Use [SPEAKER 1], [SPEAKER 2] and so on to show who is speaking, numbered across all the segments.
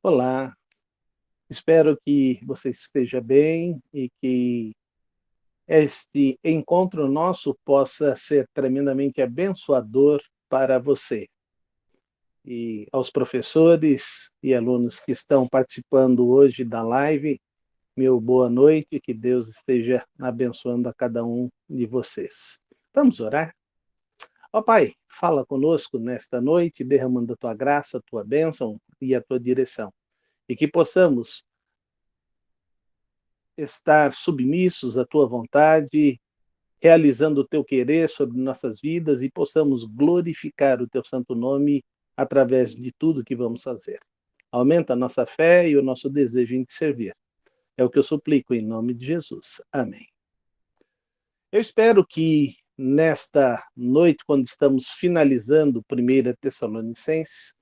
[SPEAKER 1] Olá, espero que você esteja bem e que este encontro nosso possa ser tremendamente abençoador para você. E aos professores e alunos que estão participando hoje da live, meu boa noite, que Deus esteja abençoando a cada um de vocês. Vamos orar? Ó Pai, fala conosco nesta noite, derramando a tua graça, a tua bênção e a tua direção. E que possamos estar submissos à tua vontade, realizando o teu querer sobre nossas vidas e possamos glorificar o teu santo nome através de tudo que vamos fazer. Aumenta a nossa fé e o nosso desejo em te servir. É o que eu suplico em nome de Jesus. Amém. Eu espero que nesta noite, quando estamos finalizando 1 Tessalonicenses,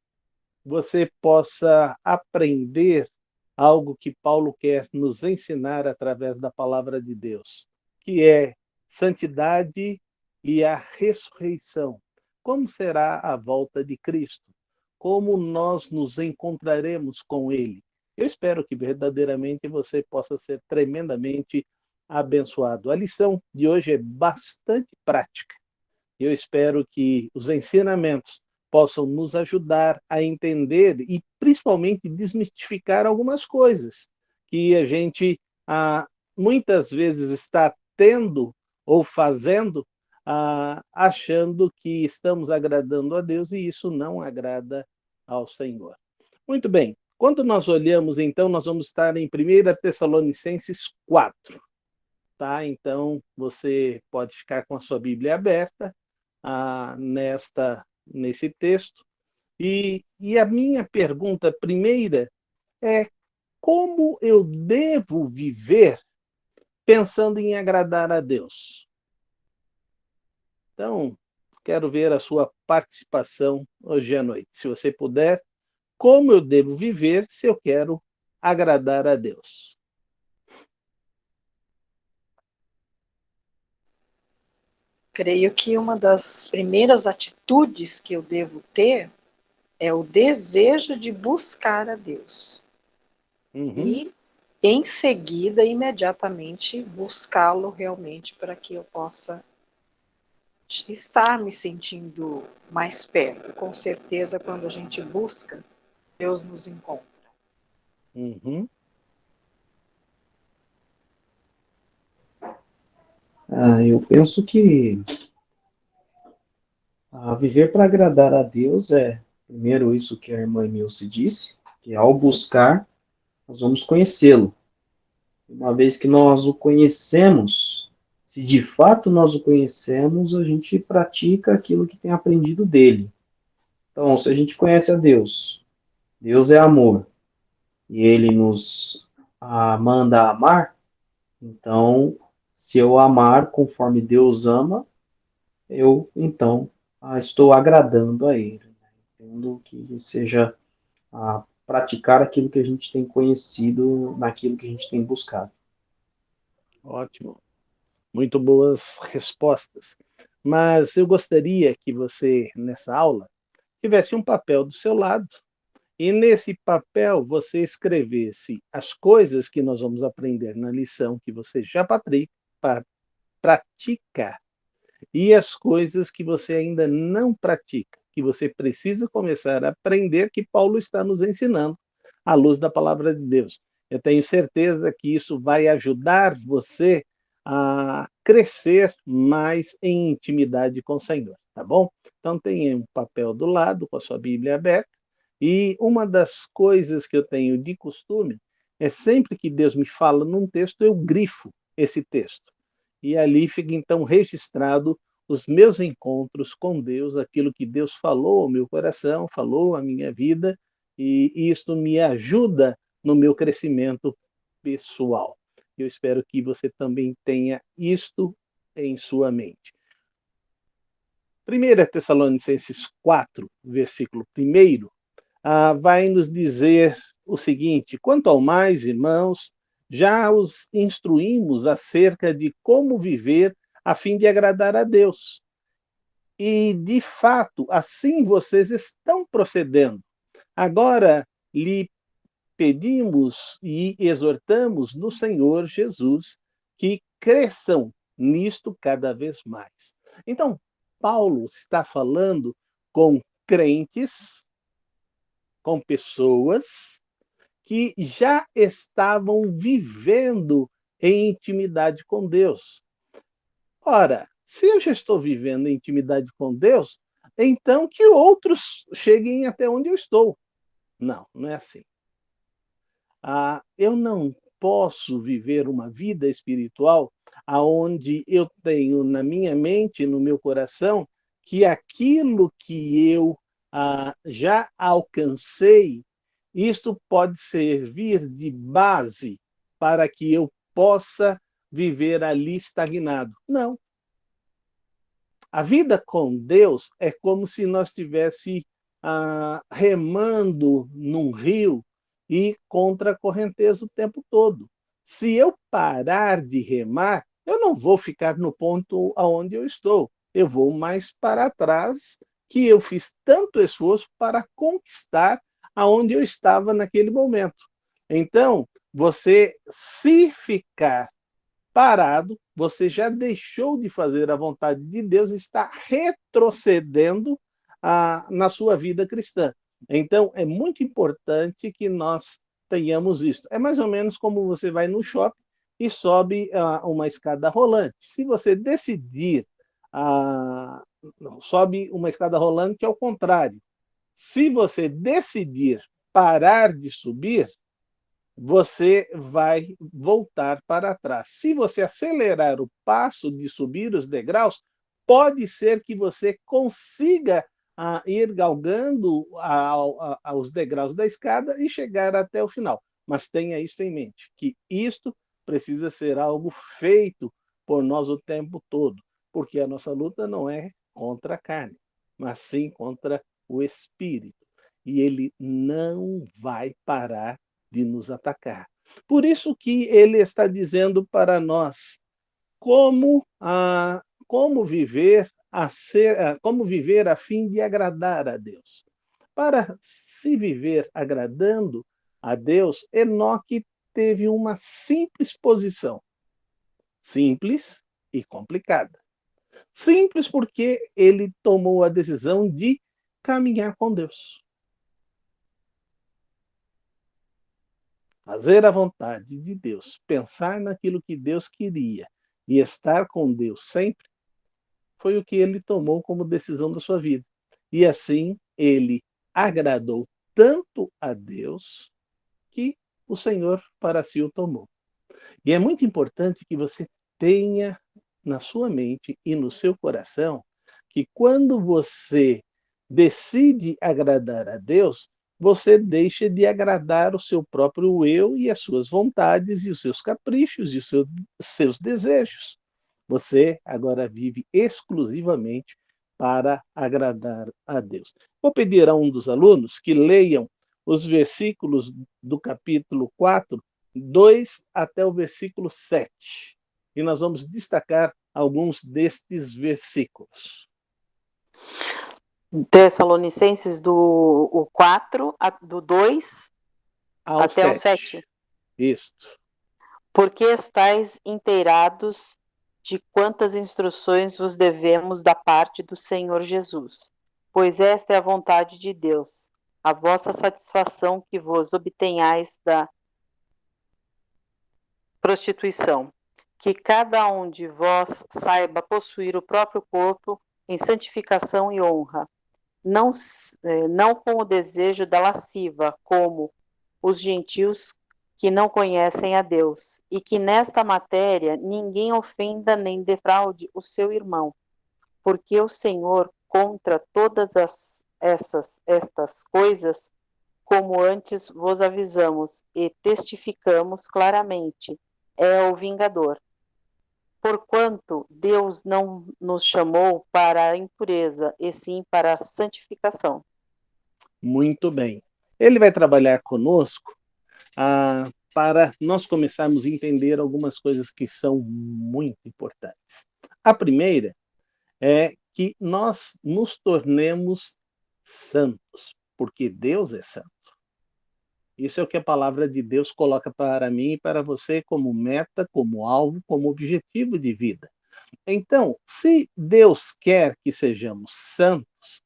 [SPEAKER 1] você possa aprender algo que Paulo quer nos ensinar através da palavra de Deus, que é santidade e a ressurreição. Como será a volta de Cristo? Como nós nos encontraremos com Ele? Eu espero que verdadeiramente você possa ser tremendamente abençoado. A lição de hoje é bastante prática. Eu espero que os ensinamentos possam nos ajudar a entender e principalmente desmistificar algumas coisas que a gente muitas vezes está tendo ou fazendo achando que estamos agradando a Deus e isso não agrada ao Senhor. Muito bem, quando nós olhamos então, nós vamos estar em 1 Tessalonicenses 4. Tá? Então, você pode ficar com a sua Bíblia aberta nesse texto. E a minha pergunta primeira é: como eu devo viver pensando em agradar a Deus? Então, quero ver a sua participação hoje à noite. Se você puder, como eu devo viver se eu quero agradar a Deus?
[SPEAKER 2] Creio que uma das primeiras atitudes que eu devo ter é o desejo de buscar a Deus.
[SPEAKER 1] Uhum.
[SPEAKER 2] E, em seguida, imediatamente, buscá-lo realmente para que eu possa estar me sentindo mais perto. Com certeza, quando a gente busca, Deus nos encontra.
[SPEAKER 1] Uhum.
[SPEAKER 3] Eu penso que viver para agradar a Deus é, primeiro, isso que a irmã Nilce disse, que ao buscar, nós vamos conhecê-lo. Uma vez que nós o conhecemos, se de fato nós o conhecemos, a gente pratica aquilo que tem aprendido dele. Então, se a gente conhece a Deus, Deus é amor, e ele nos manda amar, então, se eu amar conforme Deus ama, eu, então, estou agradando a ele. Entendo que seja praticar aquilo que a gente tem conhecido, naquilo que a gente tem buscado.
[SPEAKER 1] Ótimo. Muito boas respostas. Mas eu gostaria que você, nessa aula, tivesse um papel do seu lado e nesse papel você escrevesse as coisas que nós vamos aprender na lição que você já pratica e as coisas que você ainda não pratica, que você precisa começar a aprender, que Paulo está nos ensinando à luz da palavra de Deus. Eu tenho certeza que isso vai ajudar você a crescer mais em intimidade com o Senhor, tá bom? Então tenha um papel do lado com a sua Bíblia aberta e uma das coisas que eu tenho de costume é sempre que Deus me fala num texto, eu grifo esse texto. E ali fica então registrado os meus encontros com Deus, aquilo que Deus falou ao meu coração, falou à minha vida, e isto me ajuda no meu crescimento pessoal. Eu espero que você também tenha isto em sua mente. 1 Tessalonicenses 4, versículo 1, vai nos dizer o seguinte: quanto ao mais, irmãos, já os instruímos acerca de como viver a fim de agradar a Deus. E, de fato, assim vocês estão procedendo. Agora lhe pedimos e exortamos no Senhor Jesus que cresçam nisto cada vez mais. Então, Paulo está falando com crentes, com pessoas que já estavam vivendo em intimidade com Deus. Ora, se eu já estou vivendo em intimidade com Deus, então que outros cheguem até onde eu estou. Não, não é assim. Eu não posso viver uma vida espiritual aonde eu tenho na minha mente, no meu coração, que aquilo que eu já alcancei, isto pode servir de base para que eu possa viver ali estagnado. Não. A vida com Deus é como se nós estivéssemos remando num rio e contra a correnteza o tempo todo. Se eu parar de remar, eu não vou ficar no ponto aonde eu estou. Eu vou mais para trás, que eu fiz tanto esforço para conquistar aonde eu estava naquele momento. Então, você, se ficar parado, você já deixou de fazer a vontade de Deus e está retrocedendo na sua vida cristã. Então, é muito importante que nós tenhamos isso. É mais ou menos como você vai no shopping e sobe uma escada rolante. Se você decidir, sobe uma escada rolante que é o contrário. Se você decidir parar de subir, você vai voltar para trás. Se você acelerar o passo de subir os degraus, pode ser que você consiga ir galgando os degraus da escada e chegar até o final. Mas tenha isso em mente, que isto precisa ser algo feito por nós o tempo todo, porque a nossa luta não é contra a carne, mas sim contra o espírito. E ele não vai parar de nos atacar. Por isso que ele está dizendo para nós como viver como viver a fim de agradar a Deus. Para se viver agradando a Deus, Enoque teve uma simples posição, simples e complicada. Simples porque ele tomou a decisão de caminhar com Deus. Fazer a vontade de Deus, pensar naquilo que Deus queria e estar com Deus sempre, foi o que ele tomou como decisão da sua vida. E assim ele agradou tanto a Deus que o Senhor para si o tomou. E é muito importante que você tenha na sua mente e no seu coração que quando você decide agradar a Deus, você deixa de agradar o seu próprio eu e as suas vontades e os seus caprichos e os seus desejos. Você agora vive exclusivamente para agradar a Deus. Vou pedir a um dos alunos que leiam os versículos do capítulo 4, 2 até o versículo 7. E nós vamos destacar alguns destes versículos.
[SPEAKER 4] Tessalonicenses do 4, do 2 até o 7.
[SPEAKER 1] Isto.
[SPEAKER 4] Porque estáis inteirados de quantas instruções vos devemos da parte do Senhor Jesus. Pois esta é a vontade de Deus, a vossa satisfação, que vos obtenhais da prostituição. Que cada um de vós saiba possuir o próprio corpo em santificação e honra, não com o desejo da lasciva, como os gentios que não conhecem a Deus, e que nesta matéria ninguém ofenda nem defraude o seu irmão, porque o Senhor, contra todas estas coisas, como antes vos avisamos e testificamos claramente, é o vingador. Porquanto Deus não nos chamou para a impureza, e sim para a santificação.
[SPEAKER 1] Muito bem. Ele vai trabalhar conosco para nós começarmos a entender algumas coisas que são muito importantes. A primeira é que nós nos tornemos santos, porque Deus é santo. Isso é o que a palavra de Deus coloca para mim e para você como meta, como alvo, como objetivo de vida. Então, se Deus quer que sejamos santos,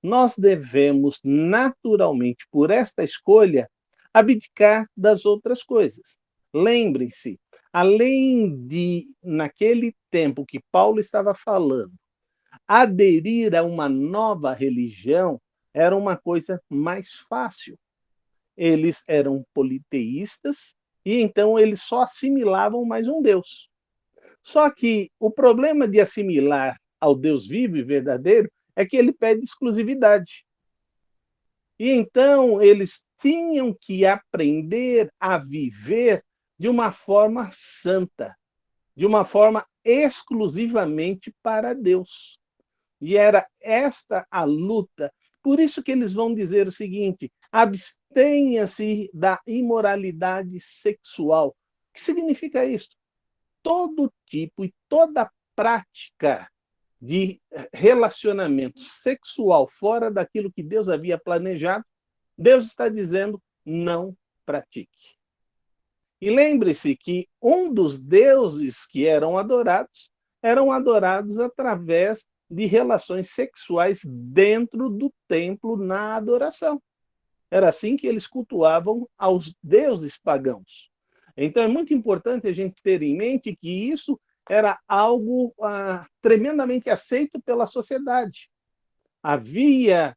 [SPEAKER 1] nós devemos naturalmente, por esta escolha, abdicar das outras coisas. Lembrem-se, além de, naquele tempo que Paulo estava falando, aderir a uma nova religião era uma coisa mais fácil. Eles eram politeístas e então eles só assimilavam mais um Deus. Só que o problema de assimilar ao Deus vivo e verdadeiro é que ele pede exclusividade. E então eles tinham que aprender a viver de uma forma santa, de uma forma exclusivamente para Deus. E era esta a luta. Por isso que eles vão dizer o seguinte: abstenha-se da imoralidade sexual. O que significa isso? Todo tipo e toda prática de relacionamento sexual fora daquilo que Deus havia planejado, Deus está dizendo: não pratique. E lembre-se que um dos deuses que eram adorados através de relações sexuais dentro do templo na adoração. Era assim que eles cultuavam aos deuses pagãos. Então é muito importante a gente ter em mente que isso era algo tremendamente aceito pela sociedade. Havia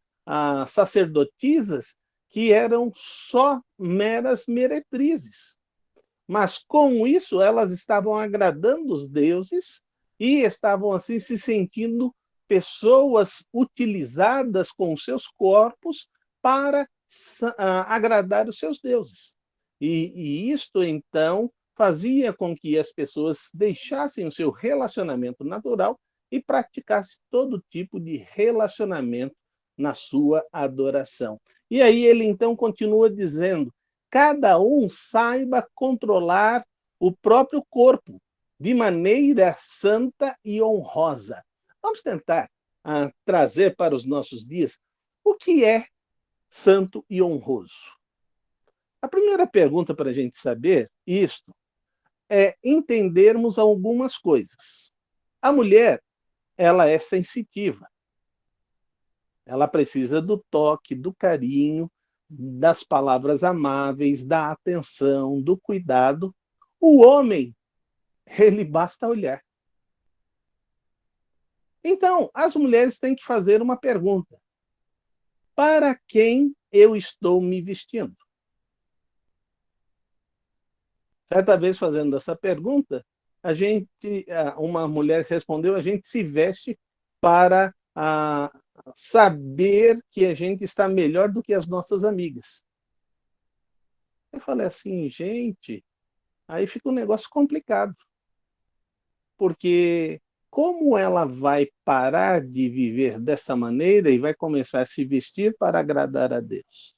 [SPEAKER 1] sacerdotisas que eram só meras meretrizes. Mas com isso elas estavam agradando os deuses e estavam assim se sentindo pessoas utilizadas com seus corpos para agradar os seus deuses. E isto então fazia com que as pessoas deixassem o seu relacionamento natural e praticassem todo tipo de relacionamento na sua adoração. E aí ele então continua dizendo: cada um saiba controlar o próprio corpo de maneira santa e honrosa. Vamos tentar trazer para os nossos dias o que é santo e honroso. A primeira pergunta para a gente saber isto é entendermos algumas coisas. A mulher, ela é sensitiva. Ela precisa do toque, do carinho, das palavras amáveis, da atenção, do cuidado. O homem, ele basta olhar. Então, as mulheres têm que fazer uma pergunta: para quem eu estou me vestindo? Certa vez, fazendo essa pergunta, uma mulher respondeu: a gente se veste para saber que a gente está melhor do que as nossas amigas. Eu falei assim: gente, aí fica um negócio complicado, porque como ela vai parar de viver dessa maneira e vai começar a se vestir para agradar a Deus?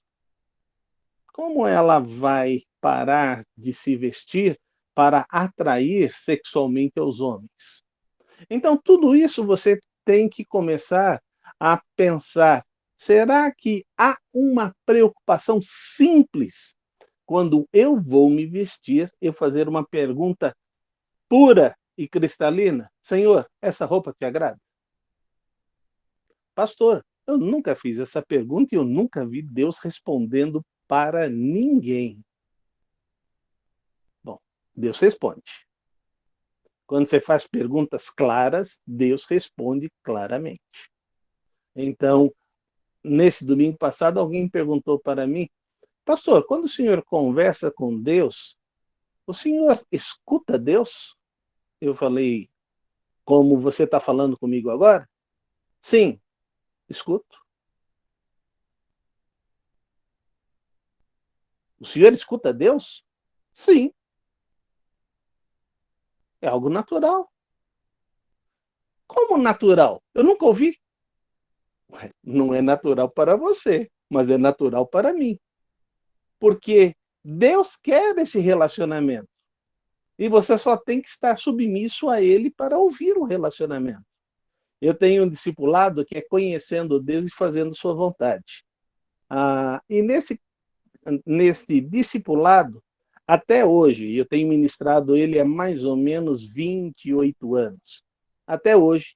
[SPEAKER 1] Como ela vai parar de se vestir para atrair sexualmente aos homens? Então, tudo isso você tem que começar a pensar: será que há uma preocupação simples quando eu vou me vestir, eu fazer uma pergunta pura e cristalina: Senhor, essa roupa te agrada? Pastor, eu nunca fiz essa pergunta e eu nunca vi Deus respondendo para ninguém. Bom, Deus responde. Quando você faz perguntas claras, Deus responde claramente. Então, nesse domingo passado, alguém perguntou para mim: pastor, quando o senhor conversa com Deus, o senhor escuta Deus? Eu falei: como você está falando comigo agora? Sim, escuto. O senhor escuta Deus? Sim. É algo natural. Como natural? Eu nunca ouvi. Não é natural para você, mas é natural para mim. Porque Deus quer esse relacionamento. E você só tem que estar submisso a Ele para ouvir o relacionamento. Eu tenho um discipulado que é conhecendo Deus e fazendo sua vontade. E nesse neste discipulado até hoje. Eu tenho ministrado ele há mais ou menos 28 anos. Até hoje,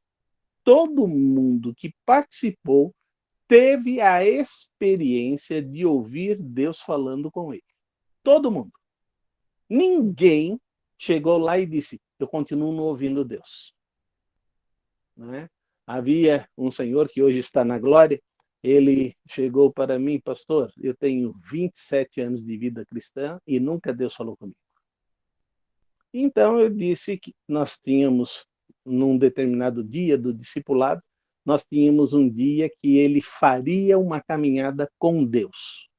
[SPEAKER 1] todo mundo que participou teve a experiência de ouvir Deus falando com ele. Todo mundo. Ninguém chegou lá e disse, eu continuo não ouvindo Deus. Né? Havia um senhor que hoje está na glória, ele chegou para mim, pastor, eu tenho 27 anos de vida cristã e nunca Deus falou comigo. Então eu disse que nós tínhamos, num determinado dia do discipulado, nós tínhamos um dia que ele faria uma caminhada com Deus.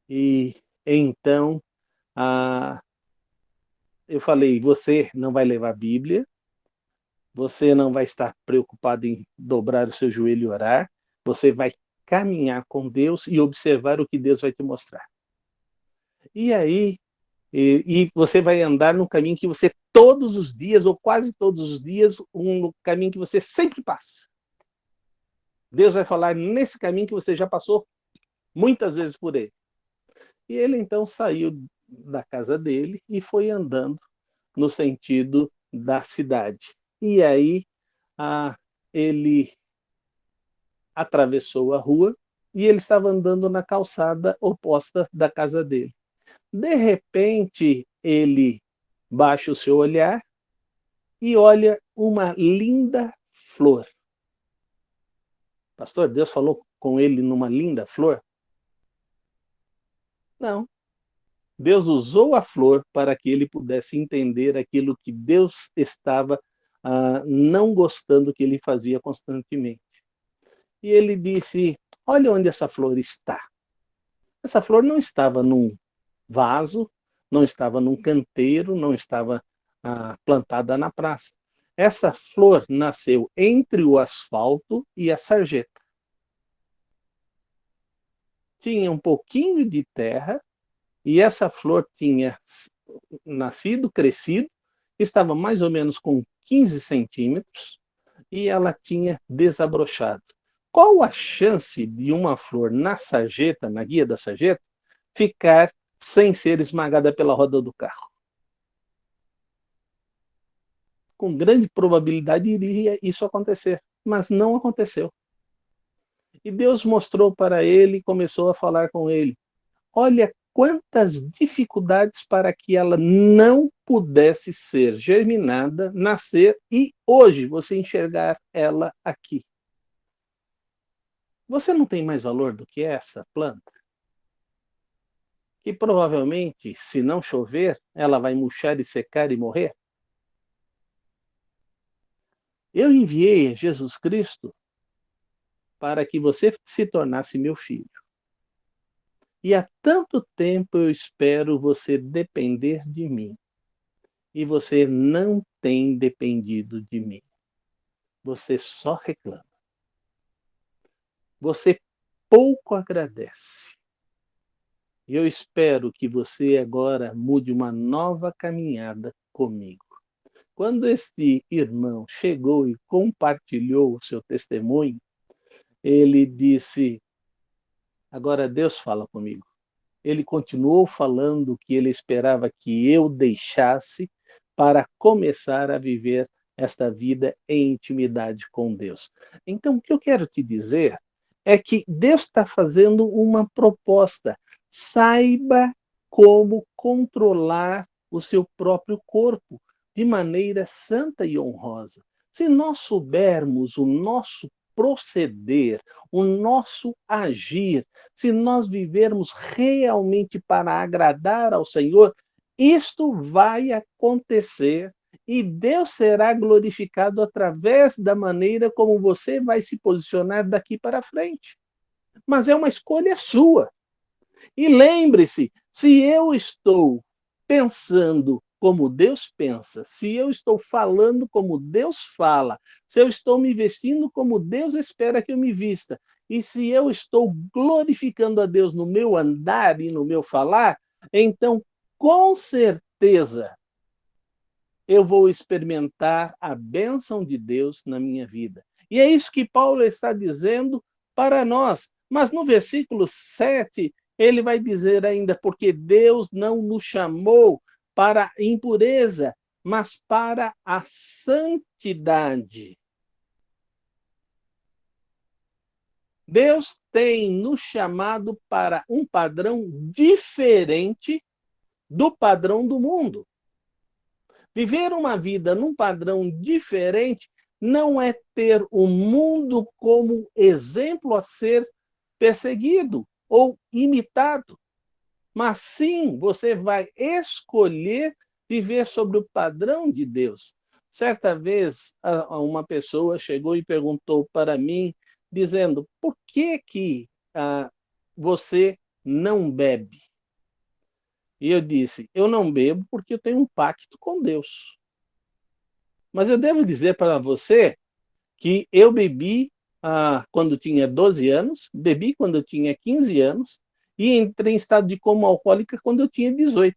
[SPEAKER 1] E então eu falei, você não vai levar a Bíblia, você não vai estar preocupado em dobrar o seu joelho e orar, você vai caminhar com Deus e observar o que Deus vai te mostrar. E aí, e você vai andar no caminho que você todos os dias, ou quase todos os dias, um caminho que você sempre passa. Deus vai falar nesse caminho que você já passou muitas vezes por ele. E ele então saiu da casa dele e foi andando no sentido da cidade. E aí ele atravessou a rua e ele estava andando na calçada oposta da casa dele. De repente, ele baixa o seu olhar e olha uma linda flor. Pastor, Deus falou com ele numa linda flor? Não. Deus usou a flor para que ele pudesse entender aquilo que Deus estava não gostando que ele fazia constantemente. E ele disse, olha onde essa flor está. Essa flor não estava num vaso, não estava num canteiro, não estava plantada na praça. Essa flor nasceu entre o asfalto e a sarjeta. Tinha um pouquinho de terra e essa flor tinha nascido, crescido, estava mais ou menos com 15 centímetros e ela tinha desabrochado. Qual a chance de uma flor na sarjeta, na guia da sarjeta, ficar sem ser esmagada pela roda do carro? Com grande probabilidade iria isso acontecer, mas não aconteceu. E Deus mostrou para ele e começou a falar com ele. Olha quantas dificuldades para que ela não pudesse ser germinada, nascer e hoje você enxergar ela aqui. Você não tem mais valor do que essa planta? Que provavelmente, se não chover, ela vai murchar e secar e morrer? Eu enviei Jesus Cristo para que você se tornasse meu filho. E há tanto tempo eu espero você depender de mim. E você não tem dependido de mim. Você só reclama. Você pouco agradece. E eu espero que você agora mude uma nova caminhada comigo. Quando este irmão chegou e compartilhou o seu testemunho, ele disse, agora Deus fala comigo. Ele continuou falando que ele esperava que eu deixasse para começar a viver esta vida em intimidade com Deus. Então, o que eu quero te dizer é que Deus está fazendo uma proposta. Saiba como controlar o seu próprio corpo de maneira santa e honrosa. Se nós soubermos o nosso proceder, o nosso agir, se nós vivermos realmente para agradar ao Senhor, isto vai acontecer e Deus será glorificado através da maneira como você vai se posicionar daqui para frente. Mas é uma escolha sua. E lembre-se, se eu estou pensando como Deus pensa, se eu estou falando como Deus fala, se eu estou me vestindo como Deus espera que eu me vista, e se eu estou glorificando a Deus no meu andar e no meu falar, então, com certeza, eu vou experimentar a bênção de Deus na minha vida. E é isso que Paulo está dizendo para nós. Mas no versículo 7, ele vai dizer ainda, porque Deus não nos chamou para a impureza, mas para a santidade. Deus tem nos chamado para um padrão diferente do padrão do mundo. Viver uma vida num padrão diferente não é ter o mundo como exemplo a ser perseguido ou imitado, mas sim você vai escolher viver sobre o padrão de Deus. Certa vez, uma pessoa chegou e perguntou para mim, dizendo, por que você não bebe? E eu disse, eu não bebo porque eu tenho um pacto com Deus. Mas eu devo dizer para você que eu bebi quando tinha 12 anos, bebi quando eu tinha 15 anos e entrei em estado de coma alcoólica quando eu tinha 18.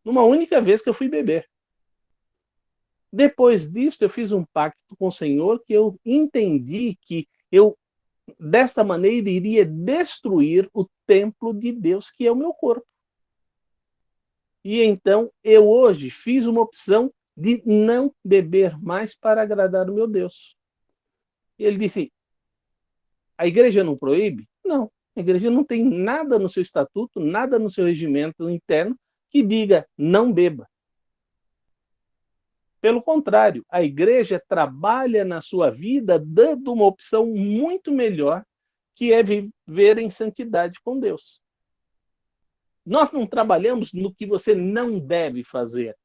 [SPEAKER 1] Numa única vez que eu fui beber. Depois disso, eu fiz um pacto com o Senhor que eu entendi que eu, desta maneira, iria destruir o templo de Deus, que é o meu corpo. E então, eu hoje fiz uma opção de não beber mais para agradar o meu Deus. E ele disse, a igreja não proíbe? Não. A igreja não tem nada no seu estatuto, nada no seu regimento interno que diga não beba. Pelo contrário, a igreja trabalha na sua vida dando uma opção muito melhor, que é viver em santidade com Deus. Nós não trabalhamos no que você não deve fazer.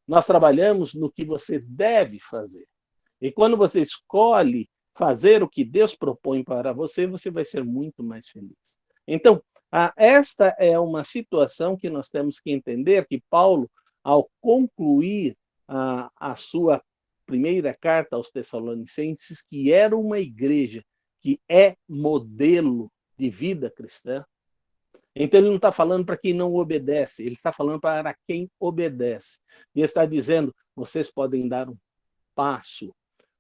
[SPEAKER 1] Nós trabalhamos no que você deve fazer. E quando você escolhe fazer o que Deus propõe para você, você vai ser muito mais feliz. Então, esta é uma situação que nós temos que entender, que Paulo, ao concluir a sua primeira carta aos Tessalonicenses, que era uma igreja que é modelo de vida cristã, então ele não está falando para quem não obedece, ele está falando para quem obedece. E ele está dizendo, vocês podem dar um passo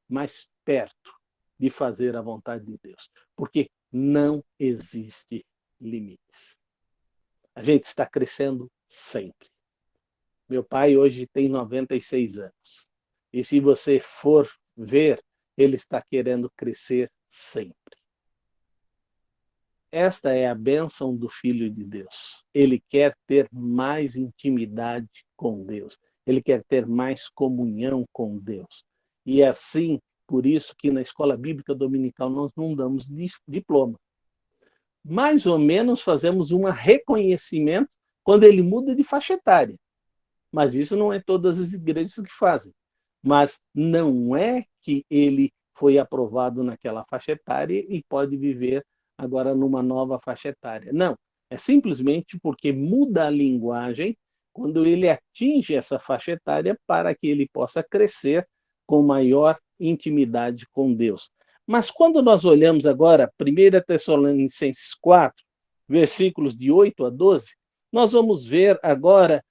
[SPEAKER 1] mais perto de fazer a vontade de Deus, porque não existe limites. A gente está crescendo sempre. Meu pai hoje tem 96 anos. E se você for ver, ele está querendo crescer sempre. Esta é a bênção do Filho de Deus. Ele quer ter mais intimidade com Deus. Ele quer ter mais comunhão com Deus. E é assim, por isso que na escola bíblica dominical nós não damos diploma. Mais ou menos fazemos um reconhecimento quando ele muda de faixa etária. Mas isso não é todas as igrejas que fazem. Mas não é que ele foi aprovado naquela faixa etária e pode viver agora numa nova faixa etária. Não, é simplesmente porque muda a linguagem quando ele atinge essa faixa etária para que ele possa crescer com maior intimidade com Deus. Mas quando nós olhamos agora 1 Tessalonicenses 4, versículos de 8 a 12, nós vamos ver agora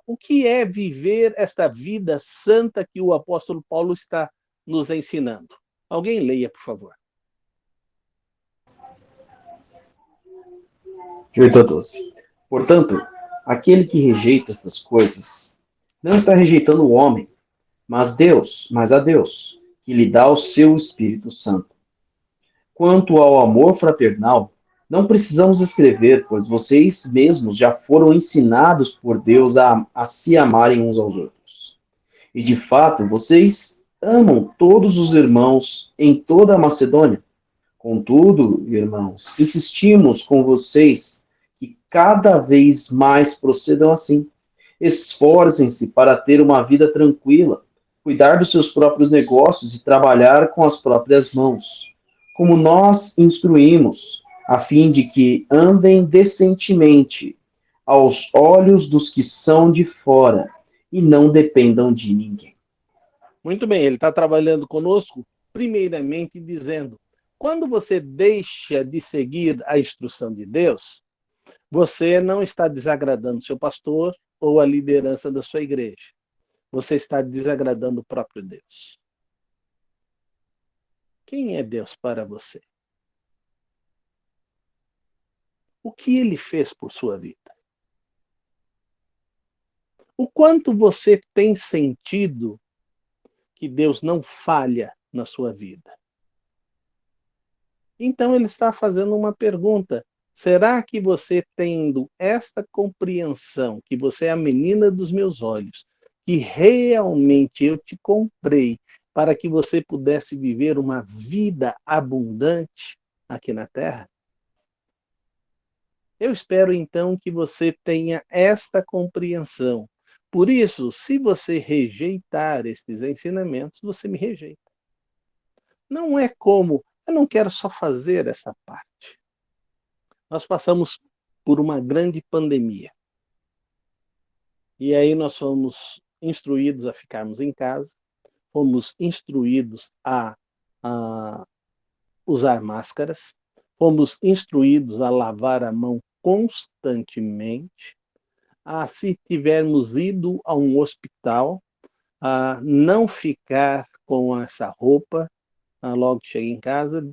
[SPEAKER 1] o que é viver esta vida santa que o apóstolo Paulo está nos ensinando. Alguém leia, por favor.
[SPEAKER 3] 8 a 12. Portanto, aquele que rejeita estas coisas não está rejeitando o homem, mas a Deus, que lhe dá o seu Espírito Santo. Quanto ao amor fraternal, não precisamos escrever, pois vocês mesmos já foram ensinados por Deus a se amarem uns aos outros. E de fato, vocês amam todos os irmãos em toda a Macedônia. Contudo, irmãos, insistimos com vocês que cada vez mais procedam assim. Esforcem-se para ter uma vida tranquila, cuidar dos seus próprios negócios e trabalhar com as próprias mãos, como nós instruímos, a fim de que andem decentemente aos olhos dos que são de fora e não dependam de ninguém.
[SPEAKER 1] Muito bem, ele está trabalhando conosco, primeiramente dizendo, quando você deixa de seguir a instrução de Deus, você não está desagradando seu pastor ou a liderança da sua igreja. Você está desagradando o próprio Deus. Quem é Deus para você? O que Ele fez por sua vida? O quanto você tem sentido que Deus não falha na sua vida? Então ele está fazendo uma pergunta. Será que você, tendo esta compreensão, que você é a menina dos meus olhos, que realmente eu te comprei para que você pudesse viver uma vida abundante aqui na Terra? Eu espero então que você tenha esta compreensão. Por isso, se você rejeitar estes ensinamentos, você me rejeita. Não é como, eu não quero só fazer essa parte. Nós passamos por uma grande pandemia. E aí nós fomos instruídos a ficarmos em casa, fomos instruídos a usar máscaras, fomos instruídos a lavar a mão constantemente, a, se tivermos ido a um hospital, a não ficar com essa roupa, logo que chega em casa,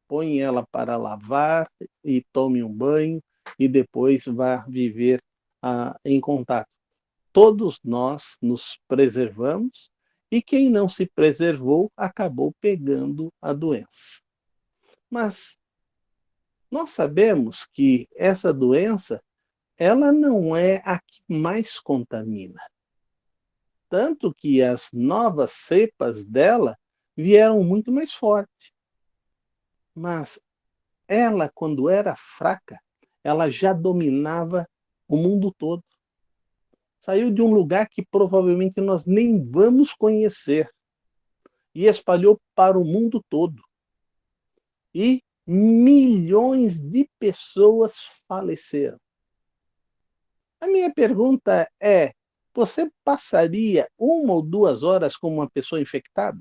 [SPEAKER 1] põe ela para lavar e tome um banho e depois vá viver em contato. Todos nós nos preservamos e quem não se preservou acabou pegando a doença. Mas nós sabemos que essa doença, ela não é a que mais contamina. Tanto que as novas cepas dela vieram muito mais fortes. Mas ela, quando era fraca, ela já dominava o mundo todo. Saiu de um lugar que provavelmente nós nem vamos conhecer e espalhou para o mundo todo. E milhões de pessoas faleceram. A minha pergunta é: você passaria 1 ou 2 horas com uma pessoa infectada?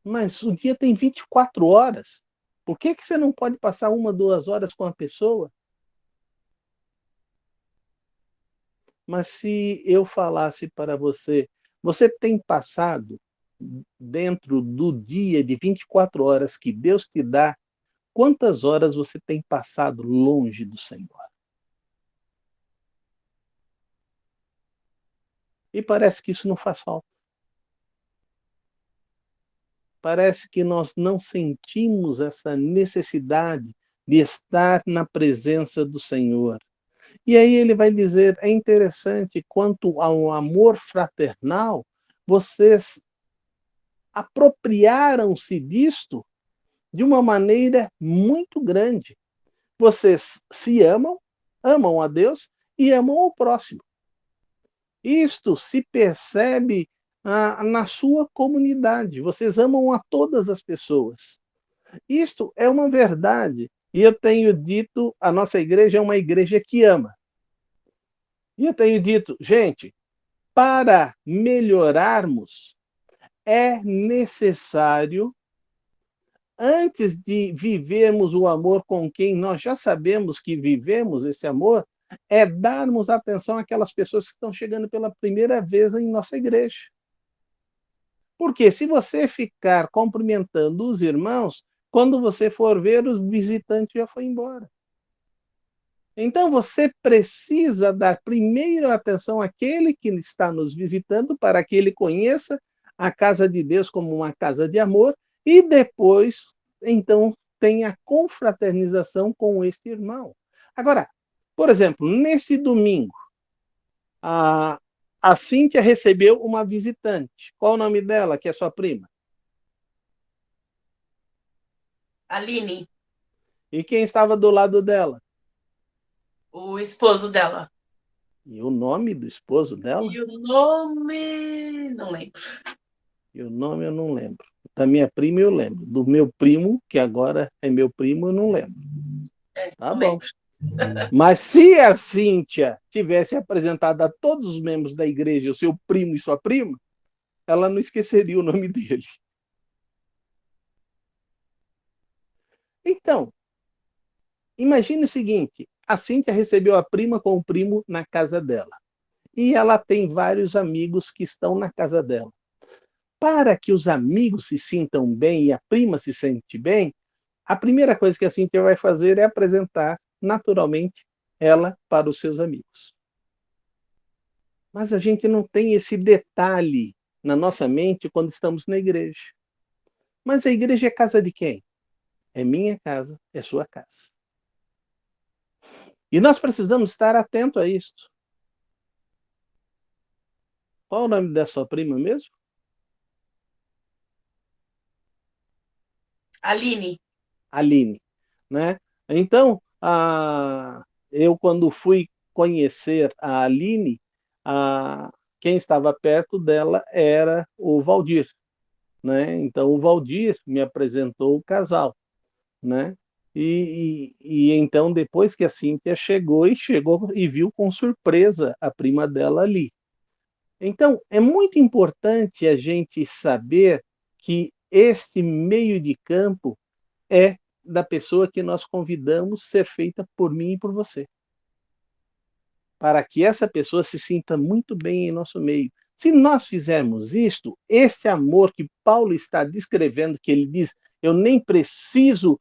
[SPEAKER 1] Mas o dia tem 24 horas. Por que você não pode passar 1, 2 horas com a pessoa? Mas se eu falasse para você, você tem passado dentro do dia de 24 horas que Deus te dá, quantas horas você tem passado longe do Senhor? E parece que isso não faz falta. Parece que nós não sentimos essa necessidade de estar na presença do Senhor. E aí ele vai dizer, é interessante, quanto ao amor fraternal, vocês apropriaram-se disto de uma maneira muito grande. Vocês se amam, amam a Deus e amam o próximo. Isto se percebe na sua comunidade. Vocês amam a todas as pessoas. Isto é uma verdade. E eu tenho dito, a nossa igreja é uma igreja que ama. E eu tenho dito, gente, para melhorarmos, é necessário, antes de vivermos o amor com quem nós já sabemos que vivemos esse amor, é darmos atenção àquelas pessoas que estão chegando pela primeira vez em nossa igreja. Porque se você ficar cumprimentando os irmãos, quando você for ver, o visitante já foi embora. Então você precisa dar primeiro atenção àquele que está nos visitando para que ele conheça a casa de Deus como uma casa de amor e depois, então, tenha confraternização com este irmão. Agora, por exemplo, nesse domingo, a Cíntia recebeu uma visitante. Qual o nome dela, que é sua prima?
[SPEAKER 5] Aline.
[SPEAKER 1] E quem estava do lado dela?
[SPEAKER 5] O esposo dela.
[SPEAKER 1] E o nome do esposo dela?
[SPEAKER 5] E o nome... não lembro.
[SPEAKER 1] E o nome eu não lembro. Da minha prima eu lembro. Do meu primo, que agora é meu primo, eu não lembro. Tá
[SPEAKER 5] não
[SPEAKER 1] bom.
[SPEAKER 5] Lembro.
[SPEAKER 1] Mas se a Cíntia tivesse apresentado a todos os membros da igreja o seu primo e sua prima, ela não esqueceria o nome dele. Então, imagine o seguinte, a Cíntia recebeu a prima com o primo na casa dela. e ela tem vários amigos que estão na casa dela. Para que os amigos se sintam bem e a prima se sente bem, a primeira coisa que a Cíntia vai fazer é apresentar naturalmente ela para os seus amigos. Mas a gente não tem esse detalhe na nossa mente quando estamos na igreja. Mas a igreja é casa de quem? É minha casa, é sua casa. E nós precisamos estar atentos a isto. Qual o nome da sua prima mesmo?
[SPEAKER 5] Aline.
[SPEAKER 1] Aline, né? Então, eu quando fui conhecer a Aline, quem estava perto dela era o Valdir, né? Então o Valdir me apresentou o casal, né? E então depois que a Cíntia chegou e viu com surpresa a prima dela ali. Então é muito importante a gente saber que este meio de campo é da pessoa que nós convidamos ser feita por mim e por você. Para que essa pessoa se sinta muito bem em nosso meio. Se nós fizermos isto, este amor que Paulo está descrevendo, que ele diz, eu nem preciso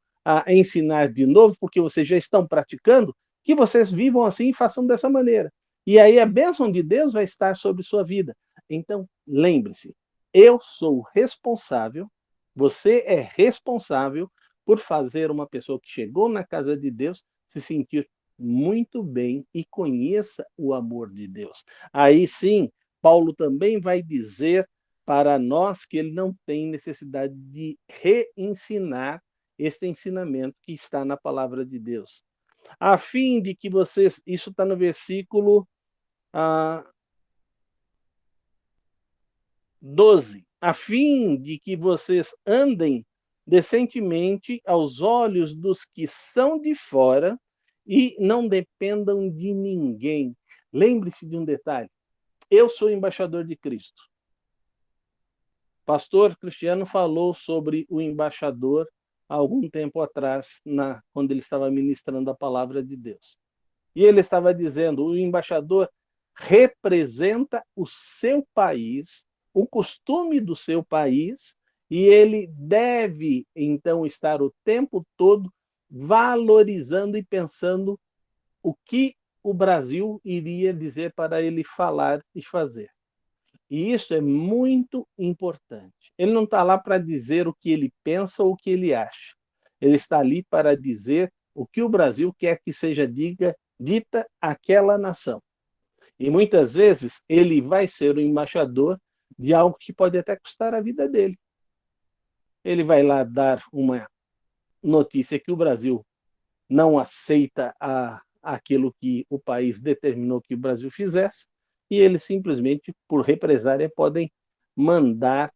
[SPEAKER 1] ensinar de novo, porque vocês já estão praticando, que vocês vivam assim e façam dessa maneira. E aí a bênção de Deus vai estar sobre sua vida. Então, lembre-se, eu sou responsável, você é responsável por fazer uma pessoa que chegou na casa de Deus se sentir muito bem e conheça o amor de Deus. Aí sim, Paulo também vai dizer para nós que ele não tem necessidade de reensinar este ensinamento que está na palavra de Deus. A fim de que vocês, isso está no versículo 12, a fim de que vocês andem decentemente aos olhos dos que são de fora e não dependam de ninguém. Lembre-se de um detalhe, eu sou embaixador de Cristo. Pastor Cristiano falou sobre o embaixador há algum tempo atrás, quando ele estava ministrando a palavra de Deus. E ele estava dizendo, o embaixador representa o seu país, o costume do seu país, e ele deve, então, estar o tempo todo valorizando e pensando o que o Brasil iria dizer para ele falar e fazer. E isso é muito importante. Ele não está lá para dizer o que ele pensa ou o que ele acha. Ele está ali para dizer o que o Brasil quer que seja dita àquela nação. E muitas vezes ele vai ser o embaixador de algo que pode até custar a vida dele. Ele vai lá dar uma notícia que o Brasil não aceita aquilo que o país determinou que o Brasil fizesse, e eles simplesmente, por represária, podem mandar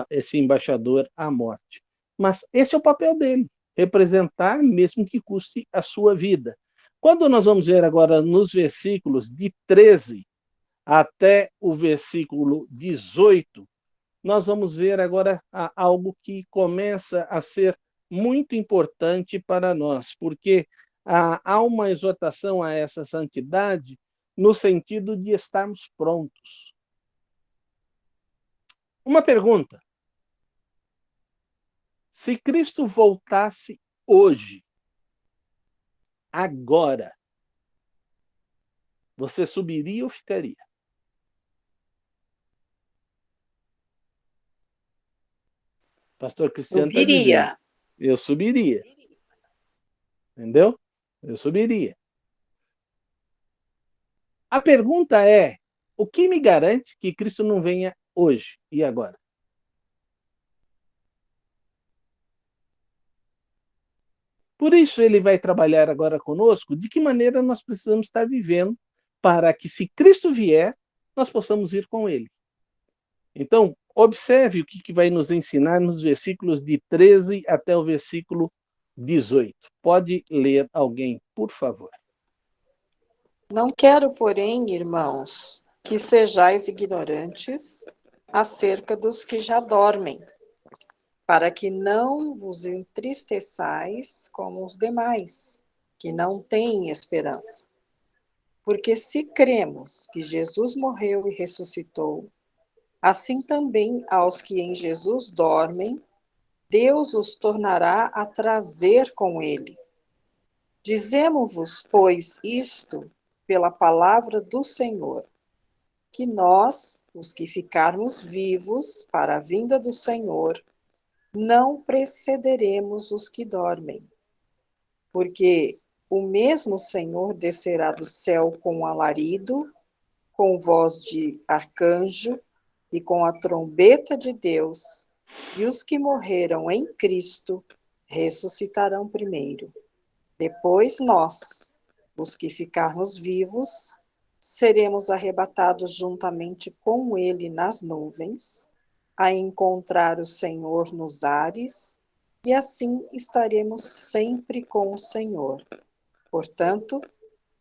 [SPEAKER 1] esse embaixador à morte. Mas esse é o papel dele, representar, mesmo que custe a sua vida. Quando nós vamos ver agora nos versículos de 13 até o versículo 18, nós vamos ver agora algo que começa a ser muito importante para nós, porque há uma exortação a essa santidade no sentido de estarmos prontos. Uma pergunta: se Cristo voltasse hoje, agora, você subiria ou ficaria? Pastor Cristiano está dizendo, eu subiria. Entendeu? Eu subiria. A pergunta é, o que me garante que Cristo não venha hoje e agora? Por isso ele vai trabalhar agora conosco de que maneira nós precisamos estar vivendo para que, se Cristo vier, nós possamos ir com ele. Então, observe o que vai nos ensinar nos versículos de 13 até o versículo 18. Pode ler alguém, por favor.
[SPEAKER 2] Não quero, porém, irmãos, que sejais ignorantes acerca dos que já dormem, para que não vos entristeçais como os demais, que não têm esperança. Porque se cremos que Jesus morreu e ressuscitou, assim também aos que em Jesus dormem, Deus os tornará a trazer com ele. Dizemos-vos, pois, isto pela palavra do Senhor, que nós, os que ficarmos vivos para a vinda do Senhor, não precederemos os que dormem. Porque o mesmo Senhor descerá do céu com alarido, com voz de arcanjo e com a trombeta de Deus, e os que morreram em Cristo ressuscitarão primeiro. Depois nós, os que ficarmos vivos, seremos arrebatados juntamente com ele nas nuvens, a encontrar o Senhor nos ares, e assim estaremos sempre com o Senhor. Portanto,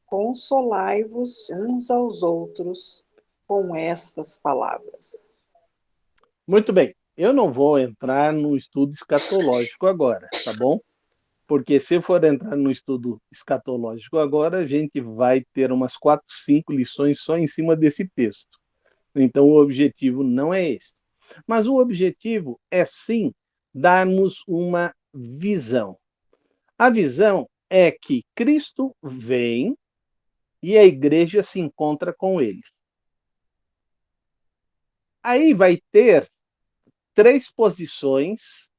[SPEAKER 2] consolai-vos uns aos outros com estas palavras.
[SPEAKER 1] Muito bem. Eu não vou entrar no estudo escatológico agora, tá bom? Porque se eu for entrar no estudo escatológico agora, a gente vai ter umas 4, 5 lições só em cima desse texto. Então, o objetivo não é esse. Mas o objetivo é, sim, darmos uma visão. A visão é que Cristo vem e a igreja se encontra com ele. Aí vai ter 3 posições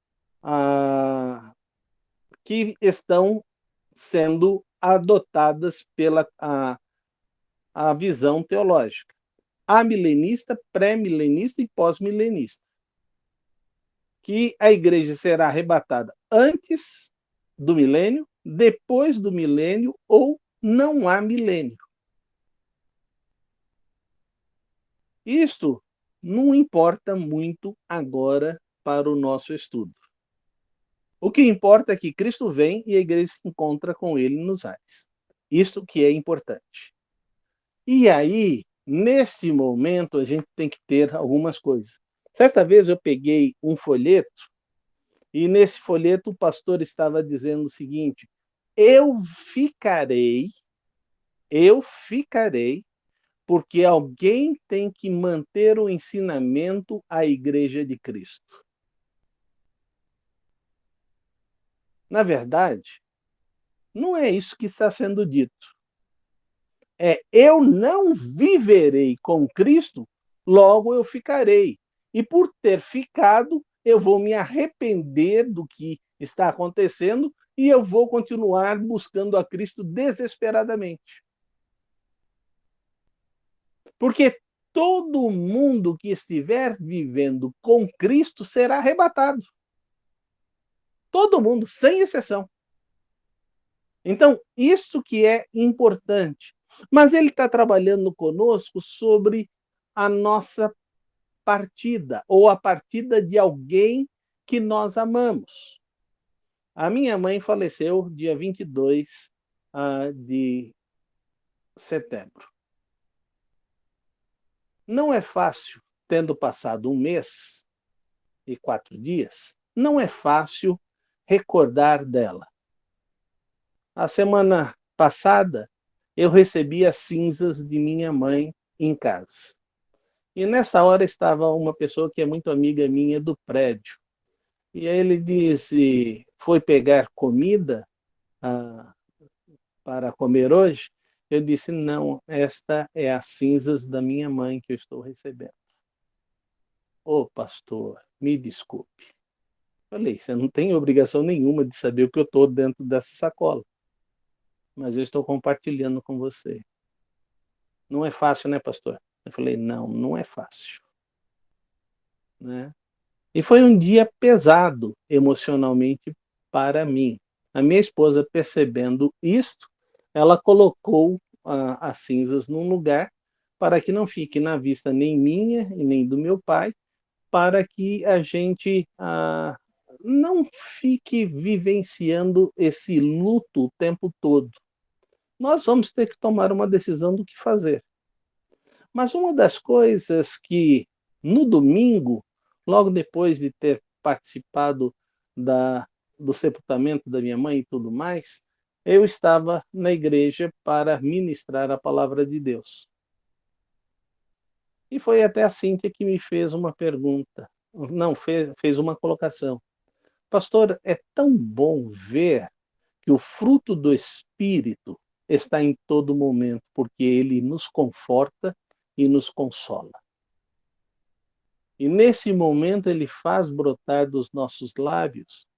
[SPEAKER 1] que estão sendo adotadas pela a visão teológica. Amilenista, pré-milenista e pós-milenista. Que a igreja será arrebatada antes do milênio, depois do milênio ou não há milênio. Isto não importa muito agora para o nosso estudo. O que importa é que Cristo vem e a igreja se encontra com ele nos ares. Isso que é importante. E aí, nesse momento, a gente tem que ter algumas coisas. Certa vez eu peguei um folheto e nesse folheto o pastor estava dizendo o seguinte: eu ficarei, porque alguém tem que manter o ensinamento à igreja de Cristo. Na verdade, não é isso que está sendo dito. Eu não viverei com Cristo, logo eu ficarei. E por ter ficado, eu vou me arrepender do que está acontecendo e eu vou continuar buscando a Cristo desesperadamente. Porque todo mundo que estiver vivendo com Cristo será arrebatado. Todo mundo, sem exceção. Então, isso que é importante. Mas ele está trabalhando conosco sobre a nossa partida, ou a partida de alguém que nós amamos. A minha mãe faleceu dia 22 de setembro. Não é fácil, tendo passado 1 mês e 4 dias, não é fácil recordar dela. A semana passada, eu recebi as cinzas de minha mãe em casa. E nessa hora estava uma pessoa que é muito amiga minha do prédio. E aí ele disse, foi pegar comida para comer hoje? Eu disse, não, esta é as cinzas da minha mãe que eu estou recebendo. Ô pastor, me desculpe. Falei, você não tem obrigação nenhuma de saber o que eu estou dentro dessa sacola. Mas eu estou compartilhando com você. Não é fácil, né, pastor? Eu falei, não, não é fácil. Né? E foi um dia pesado emocionalmente para mim. A minha esposa, percebendo isto, ela colocou as cinzas num lugar para que não fique na vista nem minha e nem do meu pai, para que a gente não fique vivenciando esse luto o tempo todo. Nós vamos ter que tomar uma decisão do que fazer. Mas uma das coisas que, no domingo, logo depois de ter participado do sepultamento da minha mãe e tudo mais, eu estava na igreja para ministrar a palavra de Deus. E foi até a Cíntia que me fez uma pergunta, não, fez uma colocação. Pastor, é tão bom ver que o fruto do Espírito está em todo momento, porque ele nos conforta e nos consola. E nesse momento ele faz brotar dos nossos lábios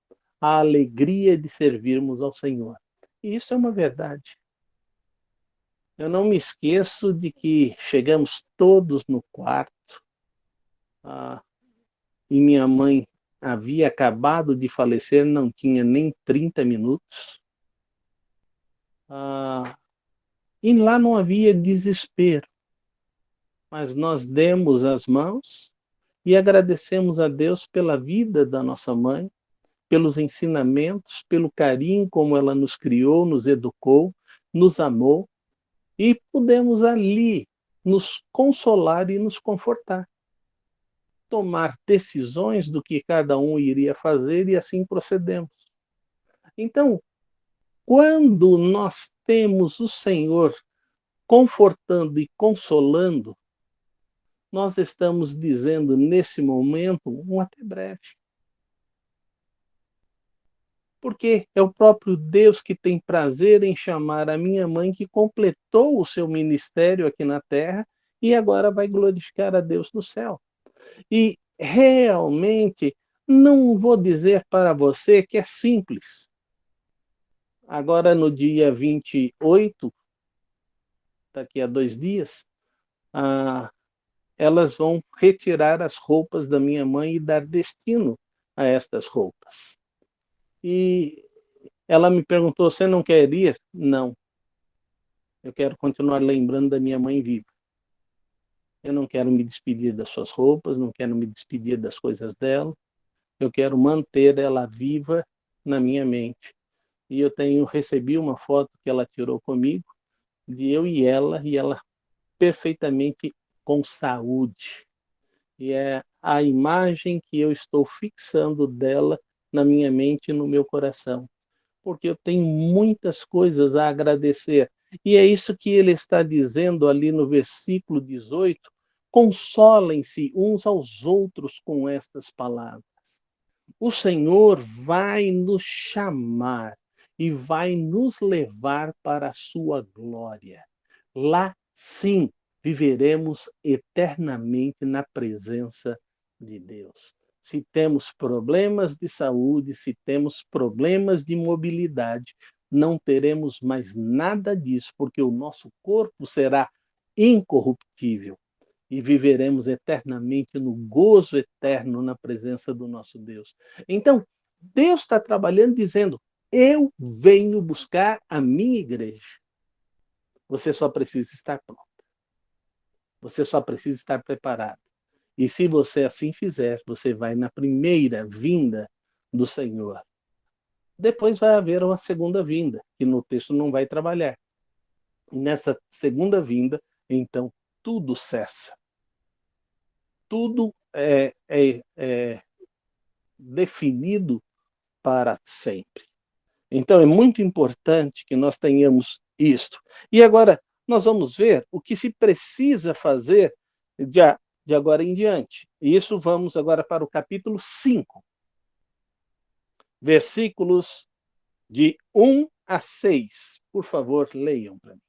[SPEAKER 1] a alegria de servirmos ao Senhor. E isso é uma verdade. Eu não me esqueço de que chegamos todos no quarto, e minha mãe havia acabado de falecer, não tinha nem 30 minutos. E lá não havia desespero, mas nós demos as mãos e agradecemos a Deus pela vida da nossa mãe, pelos ensinamentos, pelo carinho como ela nos criou, nos educou, nos amou, e pudemos ali nos consolar e nos confortar. Tomar decisões do que cada um iria fazer e assim procedemos. Então, quando nós temos o Senhor confortando e consolando, nós estamos dizendo nesse momento um até breve. Porque é o próprio Deus que tem prazer em chamar a minha mãe, que completou o seu ministério aqui na terra e agora vai glorificar a Deus no céu. E realmente não vou dizer para você que é simples. Agora no dia 28, daqui a 2 dias, elas vão retirar as roupas da minha mãe e dar destino a estas roupas. E ela me perguntou, você não quer ir? Não. Eu quero continuar lembrando da minha mãe viva. Eu não quero me despedir das suas roupas, não quero me despedir das coisas dela. Eu quero manter ela viva na minha mente. E eu recebi uma foto que ela tirou comigo, de eu e ela perfeitamente com saúde. E é a imagem que eu estou fixando dela na minha mente e no meu coração. Porque eu tenho muitas coisas a agradecer. E é isso que ele está dizendo ali no versículo 18: consolem-se uns aos outros com estas palavras. O Senhor vai nos chamar e vai nos levar para a sua glória. Lá, sim, viveremos eternamente na presença de Deus. Se temos problemas de saúde, se temos problemas de mobilidade, não teremos mais nada disso, porque o nosso corpo será incorruptível e viveremos eternamente no gozo eterno na presença do nosso Deus. Então, Deus está trabalhando dizendo, eu venho buscar a minha igreja. Você só precisa estar pronto. Você só precisa estar preparado. E se você assim fizer, você vai na primeira vinda do Senhor. Depois vai haver uma segunda vinda, que no texto não vai trabalhar. E nessa segunda vinda, então, tudo cessa. Tudo é definido para sempre. Então, é muito importante que nós tenhamos isto. E agora, nós vamos ver o que se precisa fazer de agora em diante. E isso vamos agora para o capítulo 5, versículos de 1 a 6. Por favor, leiam para mim.